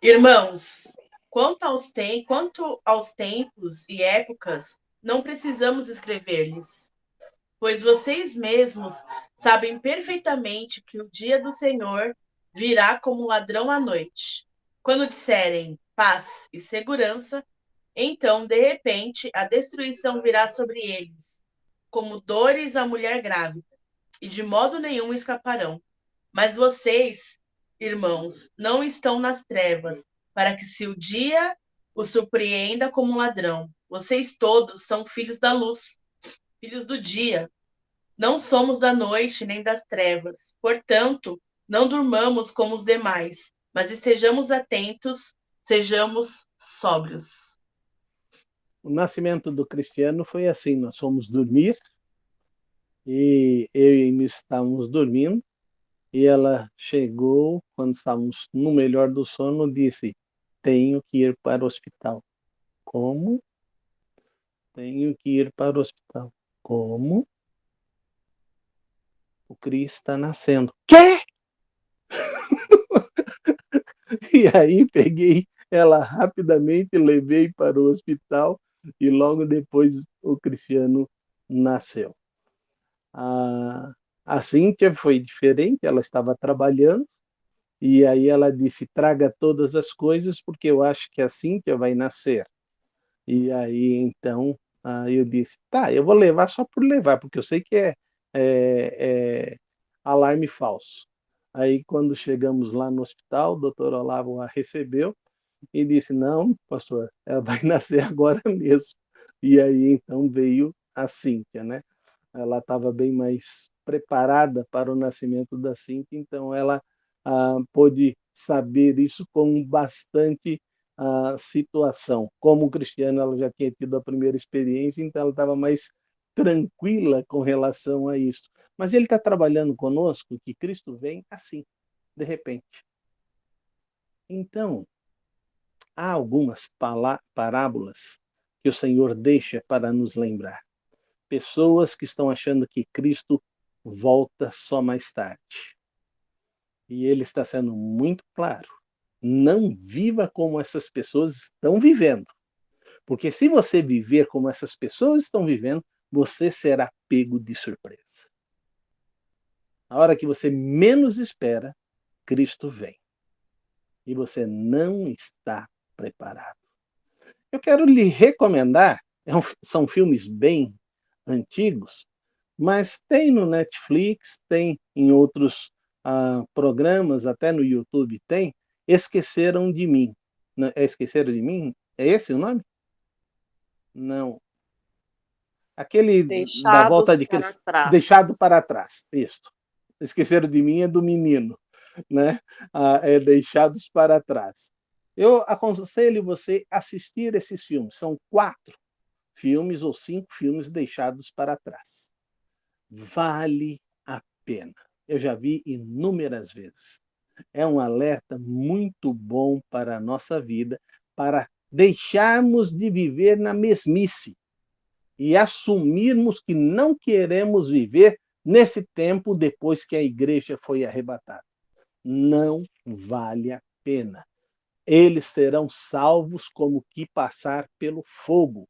[SPEAKER 5] Irmãos, quanto aos tempos e épocas, não precisamos escrever-lhes, pois vocês mesmos sabem perfeitamente que o dia do Senhor virá como ladrão à noite. Quando disserem paz e segurança, então, de repente, a destruição virá sobre eles, como dores à mulher grávida, e de modo nenhum escaparão. Mas vocês, irmãos, não estão nas trevas, para que se o dia os surpreenda como um ladrão. Vocês todos são filhos da luz, filhos do dia. Não somos da noite nem das trevas. Portanto, não durmamos como os demais, mas estejamos atentos, sejamos sóbrios.
[SPEAKER 1] O nascimento do cristiano foi assim, nós fomos dormir E eu e a Emília estávamos dormindo, e ela chegou, quando estávamos no melhor do sono, disse: tenho que ir para o hospital. Como? Tenho que ir para o hospital. Como? O Cris está nascendo. Quê? E aí peguei ela rapidamente, levei para o hospital e logo depois o Cristiano nasceu. A Cíntia foi diferente, ela estava trabalhando e aí ela disse: traga todas as coisas porque eu acho que a Cíntia vai nascer. E aí então eu disse: tá, eu vou levar só por levar, porque eu sei que é alarme falso. Aí quando chegamos lá no hospital, o doutor Olavo a recebeu e disse: não, pastor, ela vai nascer agora mesmo. E aí então veio a Cíntia, né? Ela estava bem mais preparada para o nascimento da Cíntia, então ela pôde saber isso com bastante situação. Como cristiana, ela já tinha tido a primeira experiência, então ela estava mais tranquila com relação a isso. Mas ele está trabalhando conosco que Cristo vem assim, de repente. Então, há algumas parábolas que o Senhor deixa para nos lembrar. Pessoas que estão achando que Cristo volta só mais tarde. E ele está sendo muito claro. Não viva como essas pessoas estão vivendo. Porque se você viver como essas pessoas estão vivendo, você será pego de surpresa. A hora que você menos espera, Cristo vem. E você não está preparado. Eu quero lhe recomendar, são filmes bem antigos, mas tem no Netflix, tem em outros programas, até no YouTube tem, Esqueceram de Mim. É Esqueceram de Mim? É esse o nome? Não. Aquele da volta
[SPEAKER 2] Deixados
[SPEAKER 1] de
[SPEAKER 2] para
[SPEAKER 1] Cristo. Deixado
[SPEAKER 2] trás.
[SPEAKER 1] para trás. Isso. Esqueceram de Mim é do menino, né? É Deixados para Trás. Eu aconselho você assistir esses filmes. São 4 filmes ou 5 filmes deixados para trás. Vale a pena. Eu já vi inúmeras vezes. É um alerta muito bom para a nossa vida, para deixarmos de viver na mesmice e assumirmos que não queremos viver nesse tempo depois que a igreja foi arrebatada. Não vale a pena. Eles serão salvos como que passar pelo fogo.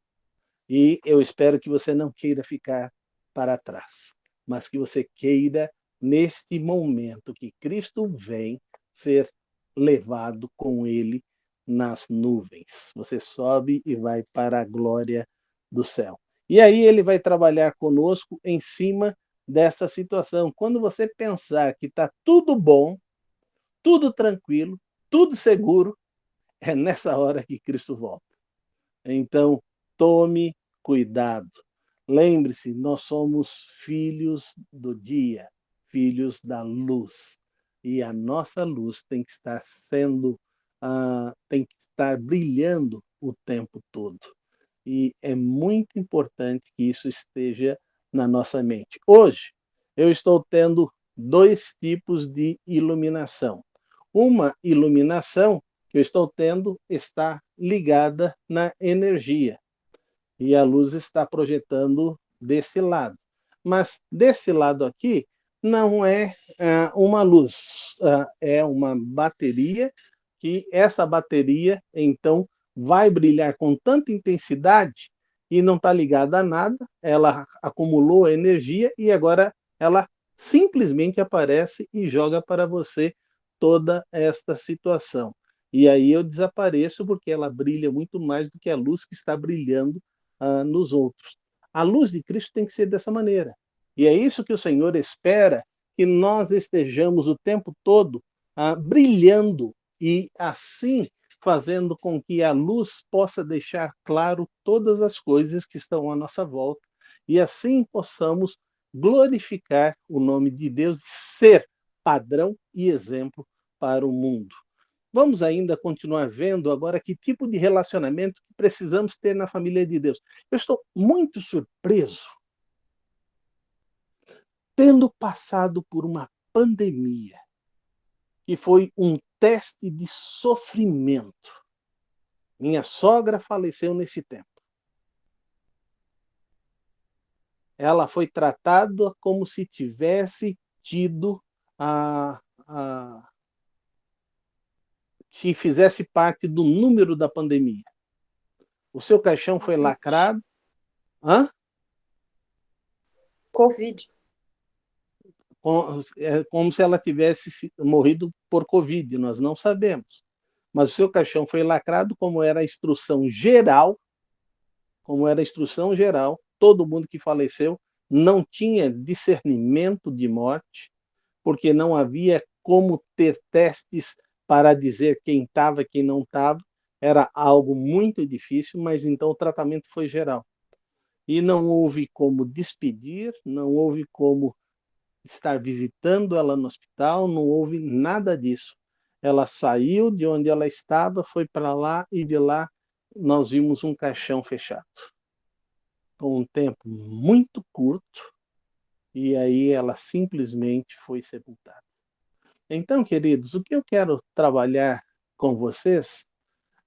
[SPEAKER 1] E eu espero que você não queira ficar para trás, mas que você queira, neste momento que Cristo vem, ser levado com ele nas nuvens. Você sobe e vai para a glória do céu. E aí ele vai trabalhar conosco em cima dessa situação. Quando você pensar que está tudo bom, tudo tranquilo, tudo seguro, é nessa hora que Cristo volta. Então, tome cuidado. Lembre-se, nós somos filhos do dia, filhos da luz. E a nossa luz tem que estar tem que estar brilhando o tempo todo. E é muito importante que isso esteja na nossa mente. Hoje, eu estou tendo 2 tipos de iluminação. Uma iluminação que eu estou tendo está ligada na energia. E a luz está projetando desse lado. Mas desse lado aqui não é uma luz, é uma bateria, que essa bateria, então, vai brilhar com tanta intensidade e não está ligada a nada, ela acumulou energia e agora ela simplesmente aparece e joga para você toda esta situação. E aí eu desapareço porque ela brilha muito mais do que a luz que está brilhando nos outros. A luz de Cristo tem que ser dessa maneira. E é isso que o Senhor espera, que nós estejamos o tempo todo brilhando e assim fazendo com que a luz possa deixar claro todas as coisas que estão à nossa volta e assim possamos glorificar o nome de Deus, ser padrão e exemplo para o mundo. Vamos ainda continuar vendo agora que tipo de relacionamento que precisamos ter na família de Deus. Eu estou muito surpreso tendo passado por uma pandemia, que foi um teste de sofrimento. Minha sogra faleceu nesse tempo. Ela foi tratada como se tivesse tido que fizesse parte do número da pandemia. O seu caixão foi lacrado. Hã?
[SPEAKER 2] Covid.
[SPEAKER 1] É como se ela tivesse morrido por Covid, nós não sabemos. Mas o seu caixão foi lacrado, como era a instrução geral, todo mundo que faleceu não tinha discernimento de morte, porque não havia como ter testes para dizer quem estava, quem não estava. Era algo muito difícil, mas então o tratamento foi geral. E não houve como despedir, não houve como estar visitando ela no hospital, não houve nada disso. Ela saiu de onde ela estava, foi para lá e de lá nós vimos um caixão fechado. Com um tempo muito curto, e aí ela simplesmente foi sepultada. Então, queridos, o que eu quero trabalhar com vocês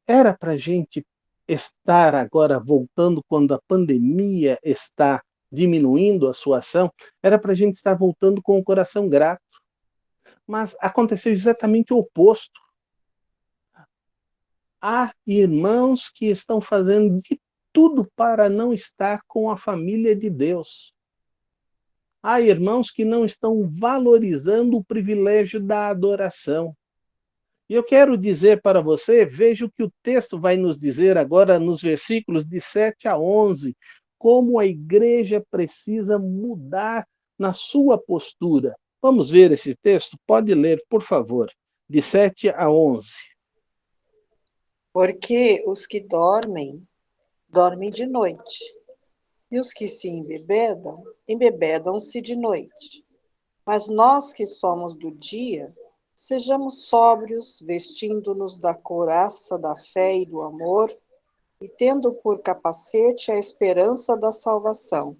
[SPEAKER 1] era para a gente estar agora voltando quando a pandemia está diminuindo a sua ação, era para a gente estar voltando com o coração grato. Mas aconteceu exatamente o oposto. Há irmãos que estão fazendo de tudo para não estar com a família de Deus. Há irmãos que não estão valorizando o privilégio da adoração. E eu quero dizer para você, veja o que o texto vai nos dizer agora nos versículos de 7 a 11, como a igreja precisa mudar na sua postura. Vamos ver esse texto? Pode ler, por favor, de 7 a 11.
[SPEAKER 2] Porque os que dormem, dormem de noite, e os que se embebedam, embebedam-se de noite. Mas nós que somos do dia, sejamos sóbrios, vestindo-nos da couraça da fé e do amor, e tendo por capacete a esperança da salvação.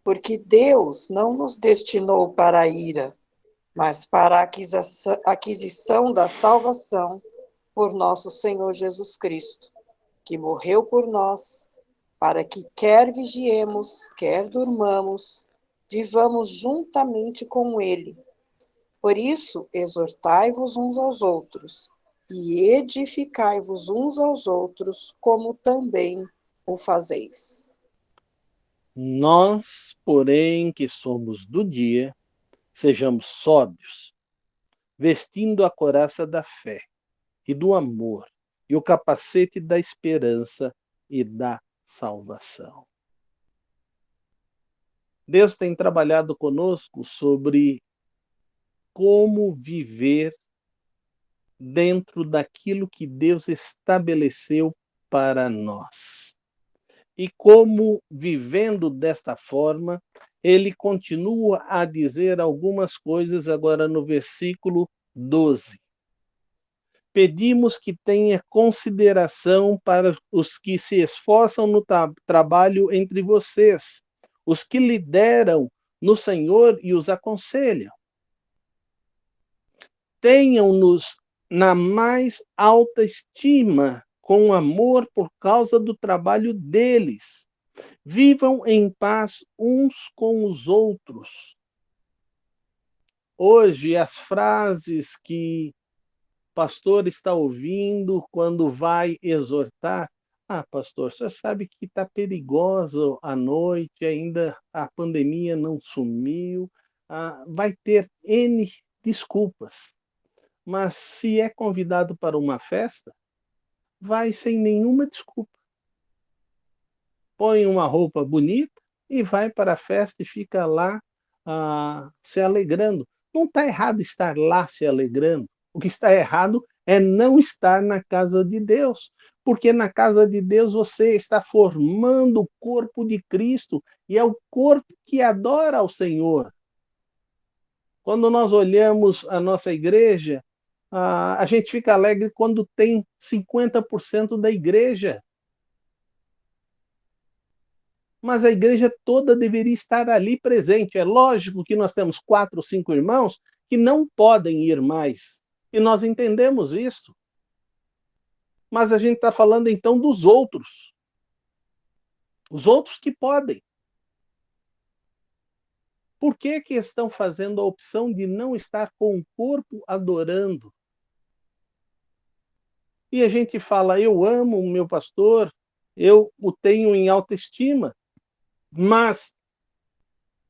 [SPEAKER 2] Porque Deus não nos destinou para a ira, mas para a aquisição da salvação por nosso Senhor Jesus Cristo, que morreu por nós, para que quer vigiemos, quer durmamos, vivamos juntamente com Ele. Por isso, exortai-vos uns aos outros, e edificai-vos uns aos outros, como também o fazeis.
[SPEAKER 1] Nós, porém, que somos do dia, sejamos sóbrios, vestindo a couraça da fé e do amor, e o capacete da esperança e da salvação. Deus tem trabalhado conosco sobre como viver dentro daquilo que Deus estabeleceu para nós. E como, vivendo desta forma, ele continua a dizer algumas coisas agora no versículo 12. Pedimos que tenha consideração para os que se esforçam no trabalho entre vocês, os que lideram no Senhor e os aconselham. Tenham-nos na mais alta estima, com amor por causa do trabalho deles. Vivam em paz uns com os outros. Hoje, as frases que o pastor está ouvindo quando vai exortar, pastor, você sabe que está perigoso à noite, ainda a pandemia não sumiu, vai ter N desculpas. Mas se é convidado para uma festa, vai sem nenhuma desculpa. Põe uma roupa bonita e vai para a festa e fica lá se alegrando. Não está errado estar lá se alegrando. O que está errado é não estar na casa de Deus. Porque na casa de Deus você está formando o corpo de Cristo e é o corpo que adora ao Senhor. Quando nós olhamos a nossa igreja, a gente fica alegre quando tem 50% da igreja. mas a igreja toda deveria estar ali presente. É lógico que nós temos 4 ou 5 irmãos que não podem ir mais, e nós entendemos isso. Mas a gente está falando então dos outros. Os outros que podem. Por que estão fazendo a opção de não estar com o corpo adorando? E a gente fala, eu amo o meu pastor, eu o tenho em alta estima, mas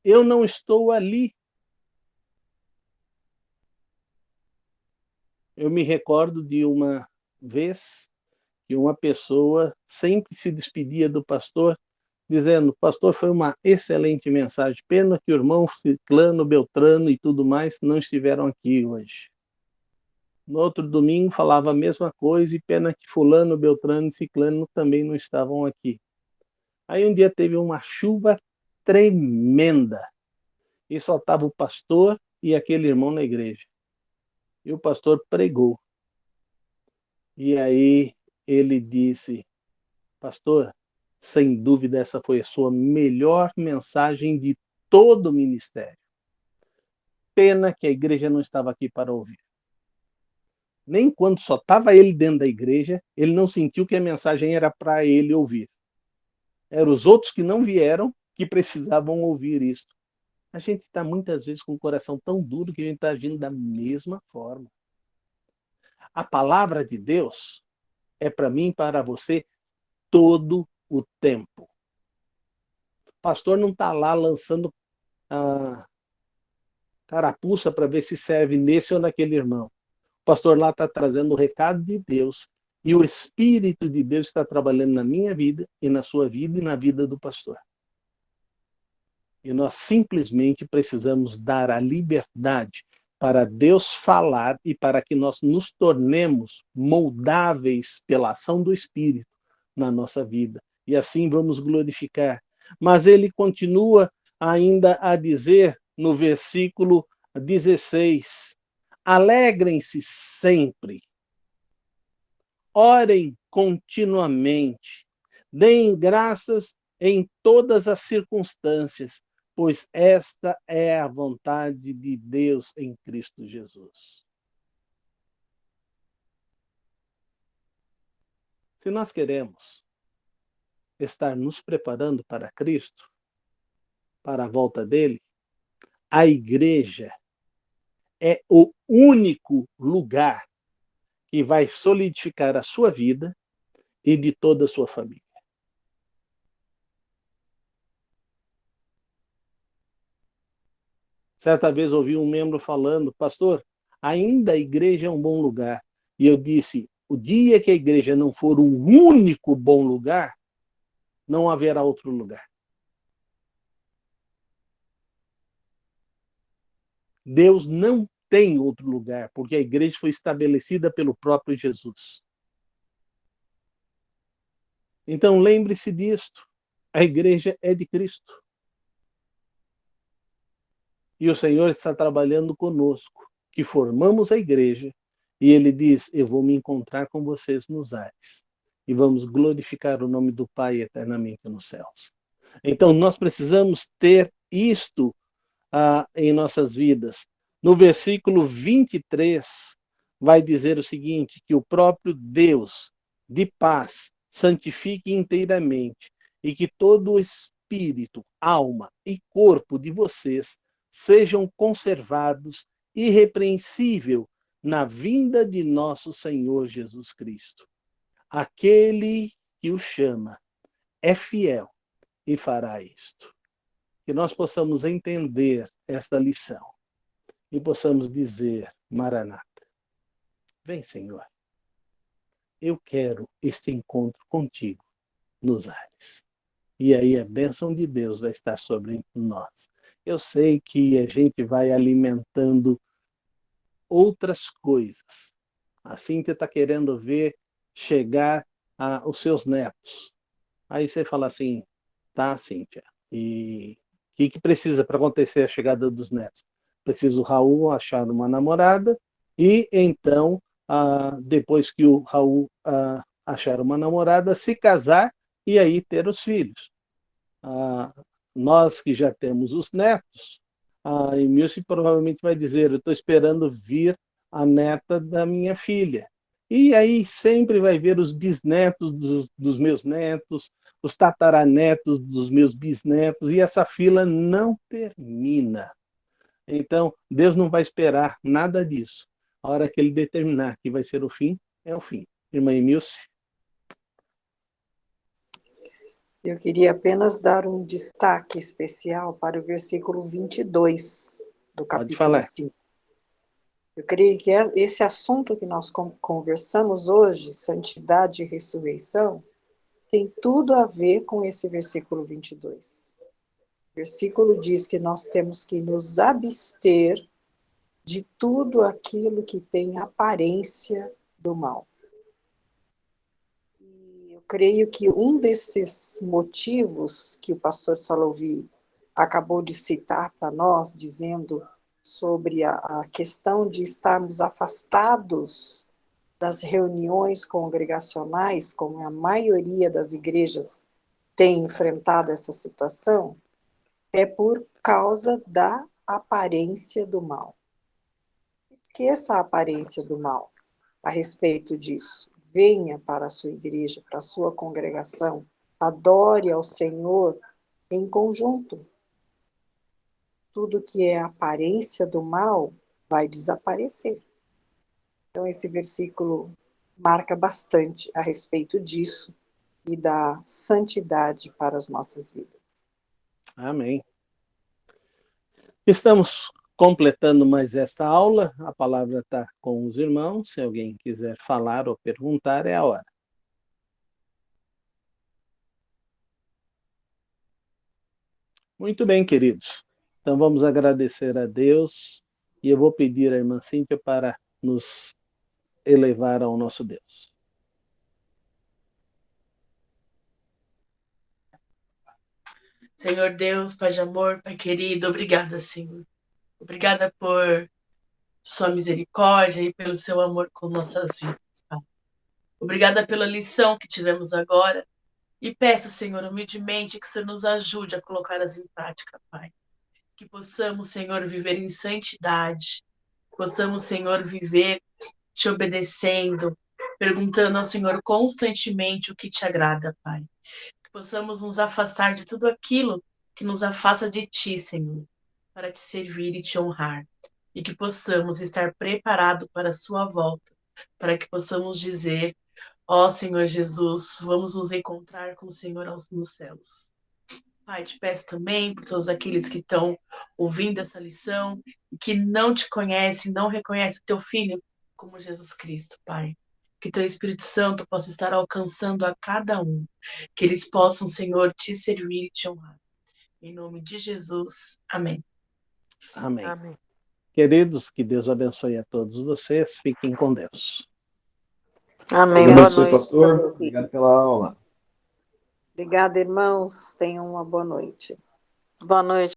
[SPEAKER 1] eu não estou ali. Eu me recordo de uma vez que uma pessoa sempre se despedia do pastor, dizendo, pastor, foi uma excelente mensagem, pena que o irmão Ciclano, Beltrano e tudo mais não estiveram aqui hoje. No outro domingo falava a mesma coisa, e pena que fulano, Beltrano e Ciclano também não estavam aqui. Aí um dia teve uma chuva tremenda, e só estava o pastor e aquele irmão na igreja. E o pastor pregou. E aí ele disse, pastor, sem dúvida essa foi a sua melhor mensagem de todo o ministério. Pena que a igreja não estava aqui para ouvir. Nem quando só estava ele dentro da igreja, ele não sentiu que a mensagem era para ele ouvir. Eram os outros que não vieram que precisavam ouvir isso. A gente está muitas vezes com o coração tão duro que a gente está agindo da mesma forma. A palavra de Deus é para mim e para você todo o tempo. O pastor não está lá lançando a carapuça para ver se serve nesse ou naquele irmão. O pastor lá está trazendo o recado de Deus, e o Espírito de Deus está trabalhando na minha vida e na sua vida e na vida do pastor. E nós simplesmente precisamos dar a liberdade para Deus falar e para que nós nos tornemos moldáveis pela ação do Espírito na nossa vida. E assim vamos glorificar. Mas ele continua ainda a dizer no versículo 16, alegrem-se sempre, orem continuamente, deem graças em todas as circunstâncias, pois esta é a vontade de Deus em Cristo Jesus. Se nós queremos estar nos preparando para Cristo, para a volta dele, a igreja é o único lugar que vai solidificar a sua vida e de toda a sua família. Certa vez ouvi um membro falando, pastor, ainda a igreja é um bom lugar. E eu disse, o dia que a igreja não for o único bom lugar, não haverá outro lugar. Deus não tem outro lugar, porque a igreja foi estabelecida pelo próprio Jesus. Então lembre-se disto, a igreja é de Cristo. E o Senhor está trabalhando conosco, que formamos a igreja, e Ele diz, eu vou me encontrar com vocês nos ares, e vamos glorificar o nome do Pai eternamente nos céus. Então nós precisamos ter isto em nossas vidas. No versículo 23, vai dizer o seguinte, que o próprio Deus de paz santifique inteiramente, e que todo o espírito, alma e corpo de vocês sejam conservados irrepreensível na vinda de nosso Senhor Jesus Cristo. Aquele que o chama é fiel e fará isto. Que nós possamos entender esta lição e possamos dizer, Maranata, vem Senhor, eu quero este encontro contigo nos ares. E aí a bênção de Deus vai estar sobre nós. Eu sei que a gente vai alimentando outras coisas. A Cíntia está querendo ver chegar os seus netos. Aí você fala assim, tá, Cíntia, e o que precisa para acontecer a chegada dos netos? Precisa o Raul achar uma namorada e então, depois que o Raul achar uma namorada, se casar e aí ter os filhos. Nós que já temos os netos, a Emilce provavelmente vai dizer, eu estou esperando vir a neta da minha filha. E aí sempre vai ver os bisnetos dos meus netos, os tataranetos dos meus bisnetos, e essa fila não termina. Então, Deus não vai esperar nada disso. A hora que Ele determinar que vai ser o fim, é o fim. Irmã Emilce?
[SPEAKER 2] Eu queria apenas dar um destaque especial para o versículo 22 do
[SPEAKER 1] Pode
[SPEAKER 2] capítulo
[SPEAKER 1] falar.
[SPEAKER 2] 5. Eu creio que esse assunto que nós conversamos hoje, santidade e ressurreição, tem tudo a ver com esse versículo 22. O versículo diz que nós temos que nos abster de tudo aquilo que tem aparência do mal. E eu creio que um desses motivos que o pastor Salovey acabou de citar para nós, dizendo sobre a questão de estarmos afastados das reuniões congregacionais, como a maioria das igrejas tem enfrentado essa situação, é por causa da aparência do mal. Esqueça a aparência do mal a respeito disso. Venha para a sua igreja, para a sua congregação, adore ao Senhor em conjunto. Tudo que é aparência do mal vai desaparecer. Então, esse versículo marca bastante a respeito disso e da santidade para as nossas vidas.
[SPEAKER 1] Amém. Estamos completando mais esta aula. A palavra está com os irmãos. Se alguém quiser falar ou perguntar, é a hora. Muito bem, queridos. Então vamos agradecer a Deus e eu vou pedir à irmã Cíntia para nos elevar ao nosso Deus.
[SPEAKER 5] Senhor Deus, Pai de amor, Pai querido, obrigada, Senhor. Obrigada por sua misericórdia e pelo seu amor com nossas vidas, Pai. Obrigada pela lição que tivemos agora. E peço, Senhor, humildemente, que o Senhor nos ajude a colocá-las em prática, Pai. Que possamos, Senhor, viver em santidade. Possamos, Senhor, viver te obedecendo, perguntando ao Senhor constantemente o que te agrada, Pai. Que possamos nos afastar de tudo aquilo que nos afasta de ti, Senhor, para te servir e te honrar. E que possamos estar preparados para a sua volta, para que possamos dizer: ó Senhor Jesus, vamos nos encontrar com o Senhor nos céus. Pai, te peço também por todos aqueles que estão ouvindo essa lição e que não te conhecem, não reconhecem o teu Filho como Jesus Cristo, Pai. Que teu Espírito Santo possa estar alcançando a cada um. Que eles possam, Senhor, te servir e te honrar. Em nome de Jesus. Amém.
[SPEAKER 1] Amém.
[SPEAKER 4] Amém.
[SPEAKER 1] Queridos, que Deus abençoe a todos vocês. Fiquem com Deus.
[SPEAKER 4] Amém.
[SPEAKER 3] Deus
[SPEAKER 4] Boa
[SPEAKER 3] abençoe,
[SPEAKER 4] noite.
[SPEAKER 3] pastor. Obrigado pela aula.
[SPEAKER 2] Obrigada, irmãos. Tenham uma boa noite.
[SPEAKER 4] Boa noite.